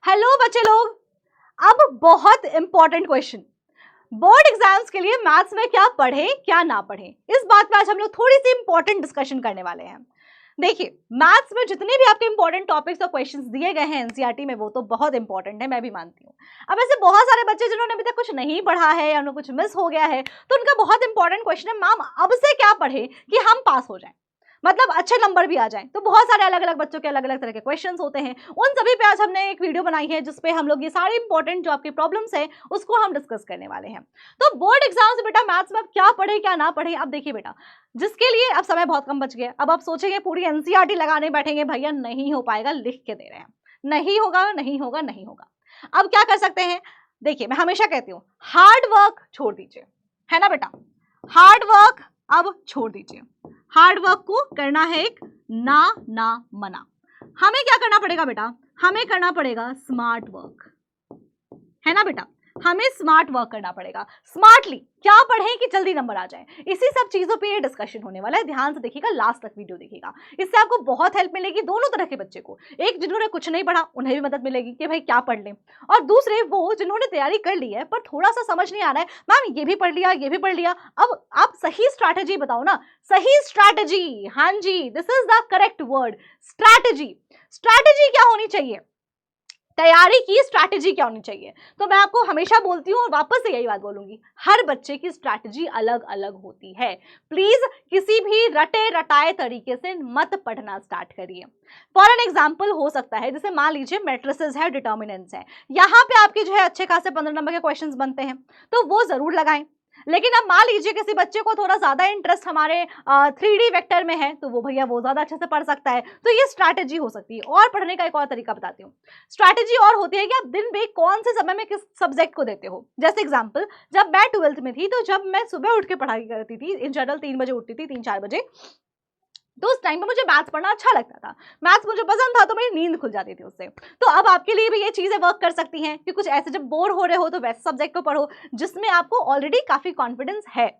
Hello बच्चे लोग, अब बहुत इंपॉर्टेंट क्वेश्चन। बोर्ड एग्जाम्स के लिए मैथ्स में क्या पढ़े क्या ना पढ़े, इस बात पे आज हम लोग थोड़ी सी इंपॉर्टेंट डिस्कशन करने वाले हैं। देखिए, मैथ्स में जितने भी आपके इंपॉर्टेंट टॉपिक्स और क्वेश्चंस दिए गए हैं एनसीईआरटी में, वो तो बहुत इंपॉर्टेंट है, मैं भी मानती हूँ। अब ऐसे बहुत सारे बच्चे जिन्होंने अभी तक कुछ नहीं पढ़ा है या उन्हें कुछ मिस हो गया है, तो उनका बहुत इंपॉर्टेंट क्वेश्चन है, मैम अब से क्या पढ़े कि हम पास हो जाएं, मतलब अच्छे नंबर भी आ जाएं। तो बहुत सारे अलग अलग बच्चों के अलग अलग तरह के क्वेश्चंस होते हैं, उन सभी पे आज हमने एक वीडियो बनाई है जिसपे हम लोग ये सारे इंपॉर्टेंट जो आपकी प्रॉब्लम्स है उसको हम डिस्कस करने वाले हैं। तो बोर्ड एग्जाम से बेटा मैथ्स में अब क्या पढ़े क्या ना पढ़े, अब देखिए बेटा, जिसके लिए अब समय बहुत कम बच गया, अब आप सोचेंगे पूरी एनसीईआरटी लगाने बैठेंगे, भैया नहीं हो पाएगा, लिख के दे रहे हैं, नहीं होगा नहीं होगा नहीं होगा। अब क्या कर सकते हैं, देखिए मैं हमेशा कहती हूँ हार्ड वर्क छोड़ दीजिए, है ना बेटा, हार्ड वर्क अब छोड़ दीजिए। हार्ड वर्क को करना है एक ना मना। हमें क्या करना पड़ेगा बेटा, हमें करना पड़ेगा स्मार्ट वर्क, है ना बेटा, हमें स्मार्ट वर्क करना पड़ेगा। स्मार्टली क्या पढ़ें कि जल्दी नंबर आ जाए, इसी सब चीजों पे ये डिस्कशन होने वाला है। ध्यान से देखिएगा, लास्ट तक वीडियो देखिएगा, इससे आपको बहुत हेल्प मिलेगी दोनों तरह के बच्चे को। एक जिन्होंने कुछ नहीं पढ़ा उन्हें भी मदद मिलेगी कि भाई क्या पढ़ लें, और दूसरे वो जिन्होंने तैयारी कर ली है पर थोड़ा सा समझ नहीं आ रहा है, मैम ये भी पढ़ लिया ये भी पढ़ लिया, अब आप सही स्ट्रैटेजी बताओ ना, सही स्ट्रैटेजी, हाँ जी, this is the correct word, strategy. Strategy क्या होनी चाहिए, तैयारी की स्ट्रैटेजी क्या होनी चाहिए। तो मैं आपको हमेशा बोलती हूँ और वापस से यही बात बोलूंगी, हर बच्चे की स्ट्रैटेजी अलग अलग होती है। प्लीज किसी भी रटे रटाए तरीके से मत पढ़ना स्टार्ट करिए। फॉर एन एग्जाम्पल हो सकता है, जैसे मान लीजिए मैट्रिसेस है, डिटर्मिनेंट्स है, यहाँ पे आपके जो है अच्छे खासे 15 नंबर के क्वेश्चंस बनते हैं, तो वो जरूर लगाएं। लेकिन अब मान लीजिए किसी बच्चे को थोड़ा ज्यादा इंटरेस्ट हमारे 3D वेक्टर में है, तो वो भैया वो ज्यादा अच्छे से पढ़ सकता है, तो ये स्ट्रैटेजी हो सकती है। और पढ़ने का एक और तरीका बताती हूँ, स्ट्रैटेजी और होती है कि आप दिन में कौन से समय में किस सब्जेक्ट को देते हो। जैसे एग्जाम्पल, जब मैं 12th में थी, तो जब मैं सुबह उठ के पढ़ाई करती थी, इन जनरल 3 बजे उठती थी, 3-4 बजे, तो उस टाइम पे मुझे मैथ्स पढ़ना अच्छा लगता था, मैथ्स मुझे पसंद था, तो मेरी नींद खुल जाती थी उससे। तो अब आपके लिए भी ये चीजें वर्क कर सकती हैं कि कुछ ऐसे जब बोर हो रहे हो तो वैसे सब्जेक्ट को पढ़ो जिसमें आपको ऑलरेडी काफी कॉन्फिडेंस है।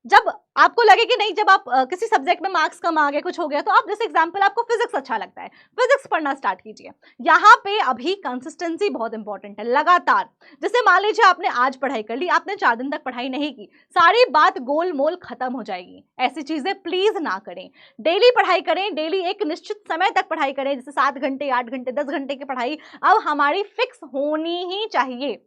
जब आपको लगे कि नहीं, जब आप किसी सब्जेक्ट में मार्क्स कम आ गए, कुछ हो गया, तो आप जैसे एग्जांपल आपको फिजिक्स अच्छा लगता है, फिजिक्स पढ़ना स्टार्ट कीजिए। यहाँ पे अभी कंसिस्टेंसी बहुत इंपॉर्टेंट है, लगातार। जैसे मान लीजिए आपने आज पढ़ाई कर ली, आपने 4 दिन तक पढ़ाई नहीं की, सारी बात गोल मोल खत्म हो जाएगी। ऐसी चीजें प्लीज ना करें, डेली पढ़ाई करें, डेली एक निश्चित समय तक पढ़ाई करें, जैसे 7 घंटे 8 घंटे 10 घंटे की पढ़ाई अब हमारी फिक्स होनी ही चाहिए।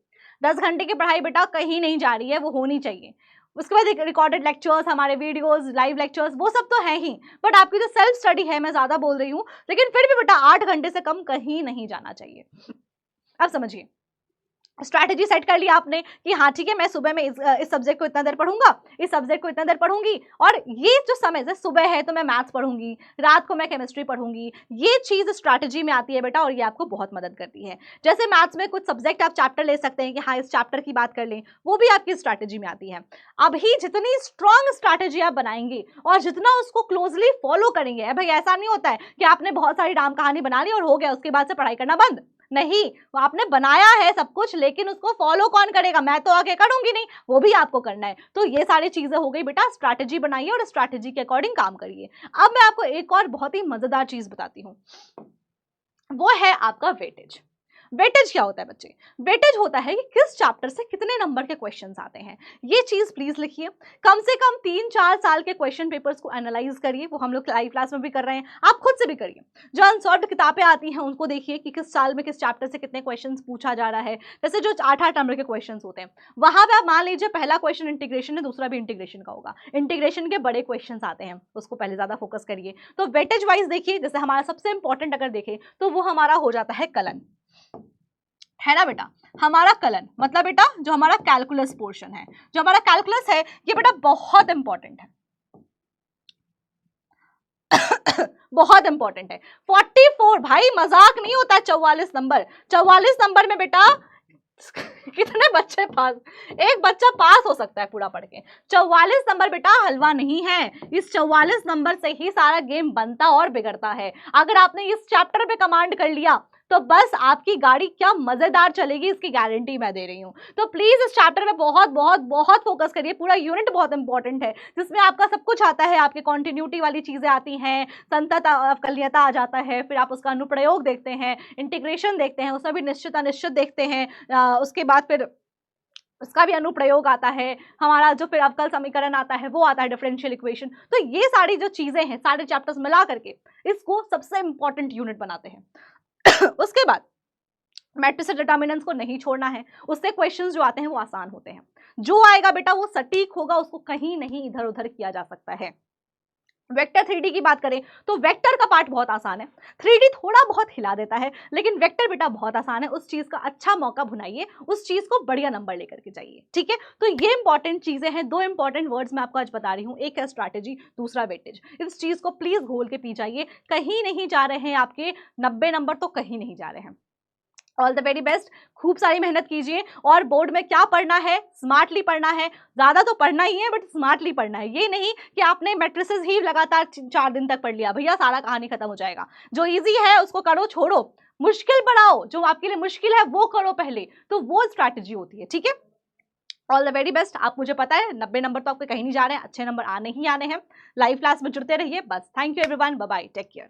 10 घंटे की पढ़ाई बेटा कहीं नहीं जा रही है, वो होनी चाहिए। उसके बाद रिकॉर्डेड लेक्चर्स, हमारे वीडियोस, लाइव लेक्चर्स, वो सब तो है ही, बट आपकी जो सेल्फ स्टडी है, मैं ज्यादा बोल रही हूँ, लेकिन फिर भी बेटा 8 घंटे से कम कहीं नहीं जाना चाहिए। अब समझिए, स्ट्रैटेजी सेट कर लिया आपने कि हाँ ठीक है, मैं सुबह में इस सब्जेक्ट को इतना देर पढ़ूंगा, इस सब्जेक्ट को इतना देर पढ़ूंगी, और ये जो समय से सुबह है तो मैं मैथ्स पढ़ूंगी, रात को मैं केमिस्ट्री पढ़ूंगी। ये चीज स्ट्रैटेजी में आती है बेटा, और ये आपको बहुत मदद करती है। जैसे मैथ्स में कुछ सब्जेक्ट आप चैप्टर ले सकते हैं कि हाँ इस चैप्टर की बात कर लें, वो भी आपकी स्ट्रैटेजी में आती है। अभी जितनी स्ट्रॉन्ग स्ट्रैटेजी आप बनाएंगे और जितना उसको क्लोजली फॉलो करेंगे, भाई ऐसा नहीं होता है कि आपने बहुत सारी राम कहानी बना ली और हो गया, उसके बाद से पढ़ाई करना बंद। नहीं, वो आपने बनाया है सब कुछ, लेकिन उसको फॉलो कौन करेगा, मैं तो आके करूंगी नहीं, वो भी आपको करना है। तो ये सारी चीजें हो गई बेटा, स्ट्रैटेजी बनाइए और स्ट्रैटेजी के अकॉर्डिंग काम करिए। अब मैं आपको एक और बहुत ही मजेदार चीज बताती हूँ, वो है आपका वेटेज। वेटेज क्या होता है बच्चे, वेटेज होता है कि किस चैप्टर से कितने नंबर के क्वेश्चंस आते हैं। ये चीज प्लीज लिखिए, कम से कम 3-4 साल के क्वेश्चन पेपर्स को एनालाइज करिए, वो हम लोग लाइव क्लास में भी कर रहे हैं, आप खुद से भी करिए। जो अनसॉल्व्ड किताबें आती हैं उनको देखिए कि किस साल में किस चैप्टर से कितने क्वेश्चन पूछा जा रहा है। जैसे जो 8-8 नंबर के क्वेश्चन होते हैं, वहां पर आप मान लीजिए पहला क्वेश्चन इंटीग्रेशन है, दूसरा भी इंटीग्रेशन का होगा, इंटीग्रेशन के बड़े क्वेश्चन आते हैं, उसको पहले ज्यादा फोकस करिए। तो वेटेज वाइज देखिए, जैसे हमारा सबसे इंपॉर्टेंट अगर देखें तो वो हमारा हो जाता है कलन, है ना बेटा, हमारा कलन मतलब बेटा जो हमारा कैलकुलस पोर्शन है, जो हमारा कैलकुलस है, ये बेटा बहुत इंपॉर्टेंट है, बहुत इंपॉर्टेंट है। 44 भाई मजाक नहीं होता, 44 नंबर, 44 नंबर में बेटा कितने बच्चे पास, एक बच्चा पास हो सकता है पूरा पढ़ के। 44 नंबर बेटा हलवा नहीं है, इस 44 नंबर से ही सारा गेम बनता और बिगड़ता है। अगर आपने इस चैप्टर पे कमांड कर लिया तो बस आपकी गाड़ी क्या मजेदार चलेगी, इसकी गारंटी मैं दे रही हूँ। तो प्लीज इस चैप्टर में बहुत बहुत बहुत फोकस करिए। पूरा यूनिट बहुत इंपॉर्टेंट है, जिसमें आपका सब कुछ आता है, आपके कॉन्टिन्यूटी वाली चीजें आती हैं, संतत अवकल्यता आ जाता है, फिर आप उसका अनुप्रयोग देखते हैं, इंटीग्रेशन देखते हैं, उसमें भी निश्चित अनिश्चित देखते हैं, उसके बाद फिर उसका भी अनुप्रयोग आता है, हमारा जो फिर अवकल समीकरण आता है वो आता है, डिफरेंशियल इक्वेशन। तो ये सारी जो चीजें हैं, सारे चैप्टर्स मिला करके इसको सबसे इंपॉर्टेंट यूनिट बनाते हैं। उसके बाद मैट्रिसेस डिटर्मिनेंट्स को नहीं छोड़ना है, उससे क्वेश्चंस जो आते हैं वो आसान होते हैं। जो आएगा बेटा वो सटीक होगा, उसको कहीं नहीं इधर उधर किया जा सकता है। वेक्टर 3D की बात करें तो वेक्टर का पार्ट बहुत आसान है, 3D थोड़ा बहुत हिला देता है, लेकिन वेक्टर बेटा बहुत आसान है। उस चीज का अच्छा मौका भुनाइए, उस चीज को बढ़िया नंबर लेकर के जाइए, ठीक है। तो ये इंपॉर्टेंट चीजें हैं, दो इंपॉर्टेंट वर्ड्स मैं आपको आज बता रही हूँ, एक है स्ट्रैटेजी, दूसरा वेटेज। इस चीज को प्लीज घोल के पी जाइए, कहीं नहीं जा रहे हैं आपके 90 नंबर, तो कहीं नहीं जा रहे हैं। ऑल द वेरी बेस्ट, खूब सारी मेहनत कीजिए। और बोर्ड में क्या पढ़ना है, स्मार्टली पढ़ना है, ज्यादा तो पढ़ना ही है बट स्मार्टली पढ़ना है। ये नहीं कि आपने मैट्रिसेस ही लगातार 4 दिन तक पढ़ लिया, भैया सारा कहानी खत्म हो जाएगा। जो इजी है उसको करो, छोड़ो, मुश्किल पढ़ाओ, जो आपके लिए मुश्किल है वो करो पहले, तो वो स्ट्रैटेजी होती है, ठीक है। All the very best. आप मुझे पता है 90 नंबर तो आपके कहीं नहीं जा रहे हैं, अच्छे नंबर आने ही आने हैं। लाइव क्लास में जुड़ते रहिए बस। Thank you everyone, bye bye, take care.